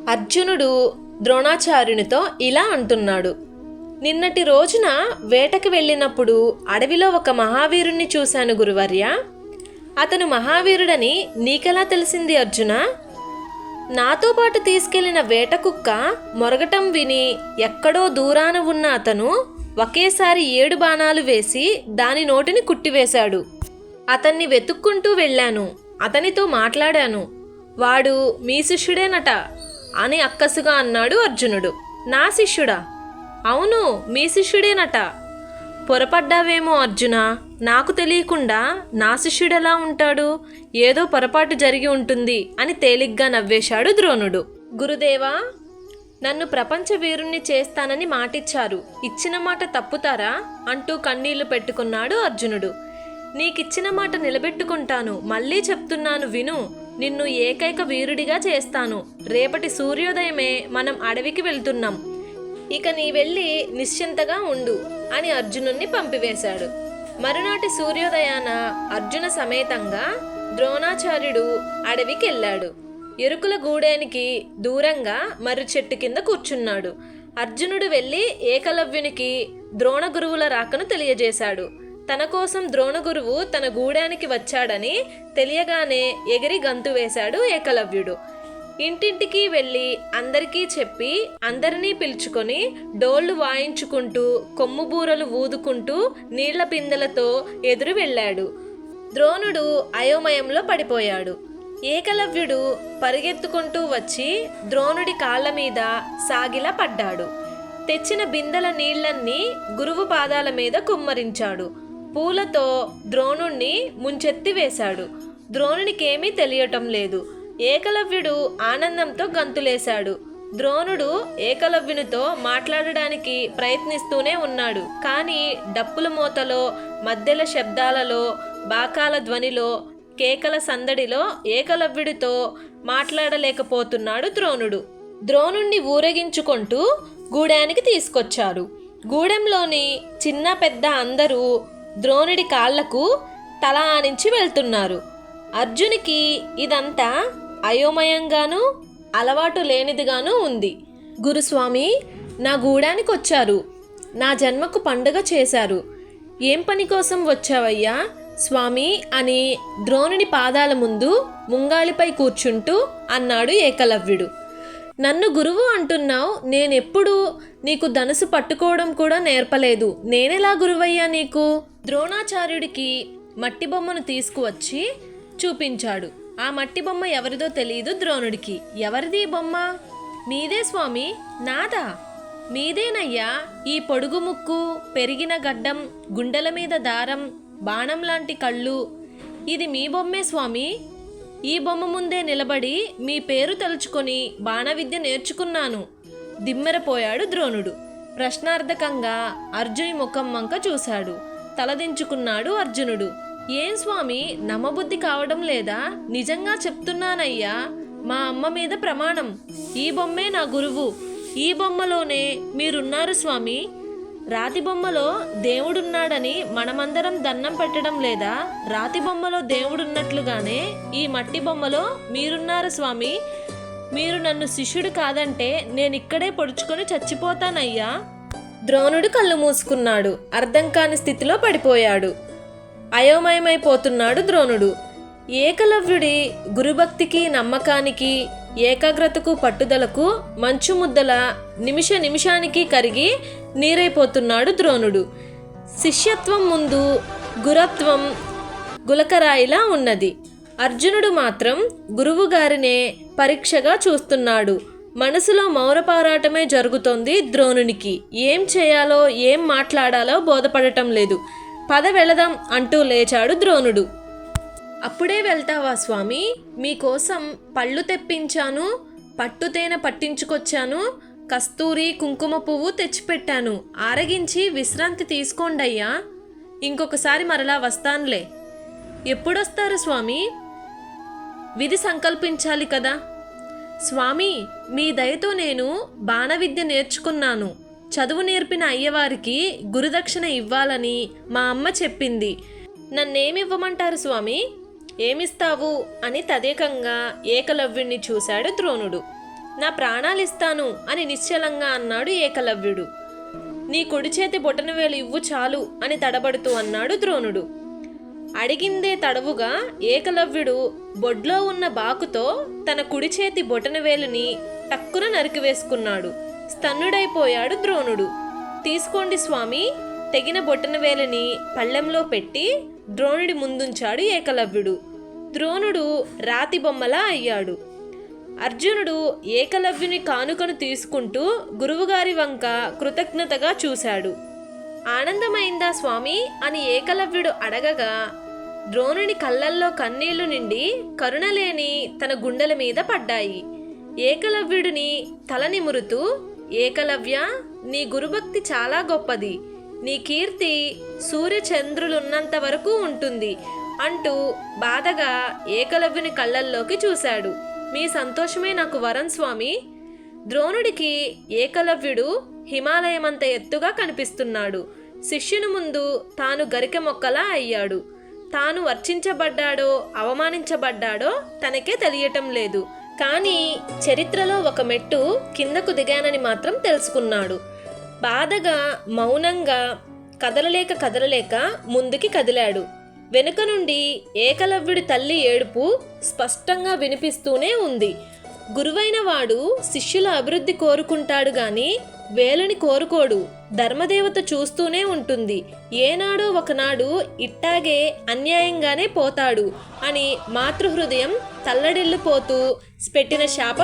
అర్జునుడు ద్రోణాచార్యునితో ఇలా అంటున్నాడు. నిన్నటి రోజున వేటకి వెళ్ళినప్పుడు అడవిలో ఒక మహావీరుణ్ణి చూశాను గురువర్య. అతను మహావీరుడని నీకెలా తెలిసింది అర్జున? నాతో పాటు తీసుకెళ్లిన వేట కుక్క మొరగటం విని ఎక్కడో దూరాన ఉన్న అతను ఒకేసారి 7 బాణాలు వేసి దాని నోటిని కుట్టివేశాడు. అతన్ని వెతుక్కుంటూ వెళ్ళాను. అతనితో మాట్లాడాను. వాడు మీ శిష్యుడేనట అని అక్కసుగా అన్నాడు అర్జునుడు. నా శిష్యుడా? అవును, మీ శిష్యుడేనట. పొరపడ్డావేమో అర్జున. నాకు తెలియకుండా నా శిష్యుడెలా ఉంటాడు? ఏదో పొరపాటు జరిగి ఉంటుంది అని తేలిగ్గా నవ్వేశాడు ద్రోణుడు. గురుదేవా, నన్ను ప్రపంచ వీరుణ్ణి చేస్తానని మాటిచ్చారు. ఇచ్చిన మాట తప్పుతారా అంటూ కన్నీళ్లు పెట్టుకున్నాడు అర్జునుడు. నీకిచ్చిన మాట నిలబెట్టుకుంటాను. మళ్ళీ చెప్తున్నాను విను. నిన్ను ఏకైక వీరుడిగా చేస్తాను. రేపటి సూర్యోదయమే మనం అడవికి వెళ్తున్నాం. ఇక నీ వెళ్ళి నిశ్చింతగా ఉండు అని అర్జునుణ్ణి పంపివేశాడు. మరునాటి సూర్యోదయాన అర్జున సమేతంగా ద్రోణాచార్యుడు అడవికి వెళ్ళాడు. ఎరుకుల గూడానికి దూరంగా మర్రి చెట్టు కింద కూర్చున్నాడు. అర్జునుడు వెళ్ళి ఏకలవ్యునికి ద్రోణ గురువుల రాకను తెలియజేశాడు. తన కోసం ద్రోణ గురువు తన గూడానికి వచ్చాడని తెలియగానే ఎగిరి గంతు వేశాడు ఏకలవ్యుడు. ఇంటింటికి వెళ్ళి అందరికీ చెప్పి అందరినీ పిలుచుకొని డోళ్లు వాయించుకుంటూ కొమ్ముబూరలు ఊదుకుంటూ నీళ్ల బిందెలతో ఎదురు వెళ్ళాడు. ద్రోణుడు అయోమయంలో పడిపోయాడు. ఏకలవ్యుడు పరిగెత్తుకుంటూ వచ్చి ద్రోణుడి కాళ్ళ మీద సాగిలా పడ్డాడు. తెచ్చిన బిందెల నీళ్లన్నీ గురువు పాదాల మీద కుమ్మరించాడు. పూలతో ద్రోణుణ్ణి ముంచెత్తి వేశాడు. ద్రోణునికేమీ తెలియటం లేదు. ఏకలవ్యుడు ఆనందంతో గంతులేశాడు. ద్రోణుడు ఏకలవ్యునితో మాట్లాడడానికి ప్రయత్నిస్తూనే ఉన్నాడు. కానీ డప్పుల మోతలో, మధ్యల శబ్దాలలో, బాకాల ధ్వనిలో, కేకల సందడిలో ఏకలవ్యుడితో మాట్లాడలేకపోతున్నాడు ద్రోణుడు. ద్రోణుణ్ణి ఊరేగించుకుంటూ గూడానికి తీసుకొచ్చారు. గూడెంలోని చిన్న పెద్ద అందరూ ద్రోణుడి కాళ్లకు తల ఆనించి వెళ్తున్నారు. అర్జునికి ఇదంతా అయోమయంగానూ అలవాటు లేనిదిగానూ ఉంది. గురుస్వామి, నా గూడానికి వచ్చారు. నా జన్మకు పండుగ చేశారు. ఏం పని కోసం వచ్చావయ్యా స్వామి అని ద్రోణుడి పాదాల ముందు ముంగాళిపై కూర్చుంటూ అన్నాడు ఏకలవ్యుడు. నన్ను గురువు అంటున్నావు. నేనెప్పుడు నీకు ధనుసు పట్టుకోవడం కూడా నేర్పలేదు. నేనెలా గురువయ్యా నీకు? ద్రోణాచార్యుడికి మట్టి బొమ్మను తీసుకువచ్చి చూపించాడు. ఆ మట్టి బొమ్మ ఎవరిదో తెలియదు ద్రోణుడికి. ఎవరిది బొమ్మ? మీదే స్వామి. నాదా? మీదేనయ్యా. ఈ పొడుగు ముక్కు, పెరిగిన గడ్డం, గుండెల మీద దారం, బాణం లాంటి కళ్ళు, ఇది మీ బొమ్మే స్వామి. ఈ బొమ్మ ముందే నిలబడి మీ పేరు తలుచుకొని బాణ విద్య నేర్చుకున్నాను. దిమ్మెరపోయాడు ద్రోణుడు. ప్రశ్నార్థకంగా అర్జుని ముఖం వంక చూశాడు. తలదించుకున్నాడు అర్జునుడు. ఏం స్వామి, నమ్మబుద్ధి కావడం లేదా? నిజంగా చెప్తున్నానయ్యా. మా అమ్మ మీద ప్రమాణం. ఈ బొమ్మే నా గురువు. ఈ బొమ్మలోనే మీరున్నారు స్వామి. రాతి బొమ్మలో దేవుడున్నాడని మనమందరం దండం పెట్టడం లేదా? రాతి బొమ్మలో దేవుడున్నట్లుగానే ఈ మట్టి బొమ్మలో మీరున్నారు స్వామి. మీరు నన్ను శిష్యుడు కాదంటే నేనిక్కడే పొడుచుకొని చచ్చిపోతానయ్యా. ద్రోణుడు కళ్ళు మూసుకున్నాడు. అర్థం కాని స్థితిలో పడిపోయాడు. అయోమయమైపోతున్నాడు ద్రోణుడు. ఏకలవ్యుడి గురుభక్తికి, నమ్మకానికి, ఏకాగ్రతకు, పట్టుదలకు మంచు ముద్దల నిమిషానికి కరిగి నీరైపోతున్నాడు ద్రోణుడు. శిష్యత్వం ముందు గురత్వం గులకరాయిలా ఉన్నది. అర్జునుడు మాత్రం గురువుగారినే పరీక్షగా చూస్తున్నాడు. మనసులో మౌనపారాటమే జరుగుతోంది ద్రోణునికి. ఏం చేయాలో, ఏం మాట్లాడాలో బోధపడటం లేదు. పద వెళదాం అంటూ లేచాడు ద్రోణుడు. అప్పుడే వెళ్తావా స్వామి? మీకోసం పళ్ళు తెప్పించాను, పట్టుతేనె పట్టించుకొచ్చాను, కస్తూరి కుంకుమ పువ్వు తెచ్చిపెట్టాను. ఆరగించి విశ్రాంతి తీసుకోండయ్యా. ఇంకొకసారి మరలా వస్తానులే. ఎప్పుడొస్తారు స్వామి? విధి సంకల్పించాలి కదా. స్వామి, మీ దయతో నేను బాణ విద్య నేర్చుకున్నాను. చదువు నేర్పిన అయ్యవారికి గురుదక్షిణ ఇవ్వాలని మా అమ్మ చెప్పింది. నన్నేమివ్వమంటారు స్వామి? ఏమిస్తావు అని తదేకంగా ఏకలవ్యుణ్ణి చూశాడు ద్రోణుడు. నా ప్రాణాలిస్తాను అని నిశ్చలంగా అన్నాడు ఏకలవ్యుడు. నీ కుడి చేతి బొటనవేలు ఇవ్వు చాలు అని తడబడుతూ అన్నాడు ద్రోణుడు. అడిగిందే తడవుగా ఏకలవ్యుడు బొడ్లో ఉన్న బాకుతో తన కుడి చేతి బొటనవేలుని టక్కున నరికివేసుకున్నాడు. స్తన్నుడైపోయాడు ద్రోణుడు. తీసుకోండి స్వామి, తెగిన బొటనవేలుని పళ్ళెంలో పెట్టి ద్రోణుడి ముందుంచాడు ఏకలవ్యుడు. ద్రోణుడు రాతి బొమ్మలా అయ్యాడు. అర్జునుడు ఏకలవ్యుని కానుకను తీసుకుంటూ గురువుగారి వంక కృతజ్ఞతగా చూశాడు. ఆనందమైందా స్వామి అని ఏకలవ్యుడు అడగగా ద్రోణుని కళ్ళల్లో కన్నీళ్లు నిండి కరుణలేని తన గుండెల మీద పడ్డాయి. ఏకలవ్యుడిని తల నిమురుతూ, ఏకలవ్య, నీ గురుభక్తి చాలా గొప్పది. నీ కీర్తి సూర్యచంద్రులున్నంత వరకు ఉంటుంది అంటూ బాధగా ఏకలవ్యుని కళ్ళల్లోకి చూశాడు. మీ సంతోషమే నాకు వరం స్వామి. ద్రోణుడికి ఏకలవ్యుడు హిమాలయమంత ఎత్తుగా కనిపిస్తున్నాడు. శిష్యుని ముందు తాను గరికె మొక్కలా అయ్యాడు. తాను వర్చించబడ్డాడో అవమానించబడ్డాడో తనకే తెలియటం లేదు. కానీ చరిత్రలో ఒక మెట్టు కిందకు దిగానని మాత్రం తెలుసుకున్నాడు. బాధగా మౌనంగా కదలలేక ముందుకి కదిలాడు. వెనుక నుండి ఏకలవ్యుడి తల్లి ఏడుపు స్పష్టంగా వినిపిస్తూనే ఉంది. గురువైన వాడు శిష్యుల అభివృద్ధి కోరుకుంటాడు గాని వేలుని కోరుకోడు. ధర్మదేవత చూస్తూనే ఉంటుంది. ఏనాడో ఒకనాడు ఇట్టాగే అన్యాయంగానే పోతాడు అని మాతృహృదయం తల్లడిల్లిపోతూ పెట్టిన శాపం